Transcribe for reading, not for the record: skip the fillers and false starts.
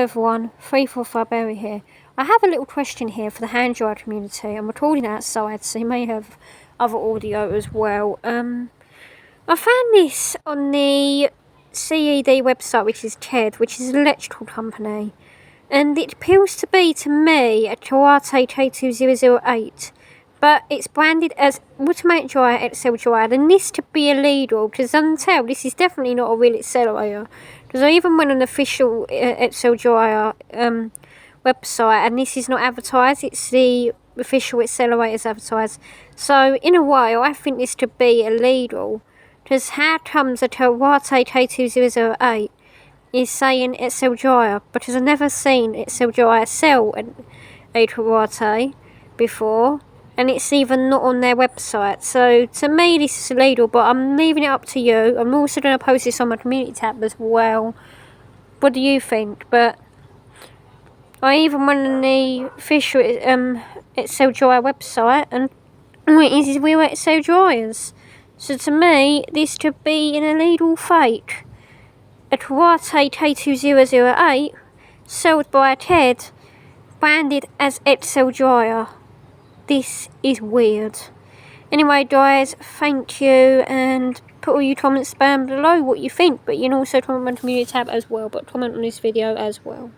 everyone, 345 Berry here. I have a little question here for the hand dryer community. I'm recording outside, so you may have other audio as well. I found this on the CED website, which is TED, which is an electrical company. And it appears to be, to me, a Kuaierte K2008. But it's branded as automatic dryer, XL dryer. And this to be illegal, because I can tell this is definitely not a real accelerator. Because I even went on the official XL dryer website, and this is not advertised. It's the official accelerators advertised. So in a way, I think this to be illegal. Because how comes a Kuaierte K2008 is saying XL dryer? Because I've never seen XL dryer sell a Kuaierte before. And it's even not on their website. So to me this is illegal, but I'm leaving it up to you. I'm also going to post this on my community tab as well. What do you think? But I even went on the official XL dryer website, and it is real XL dryers. So to me this could be an illegal fake. A Kuaierte K2008 sold by TED, branded as XL dryer. This is weird. Anyway guys, thank you, and put all your comments down below what you think, but you can also comment on the community tab as well, but comment on this video as well.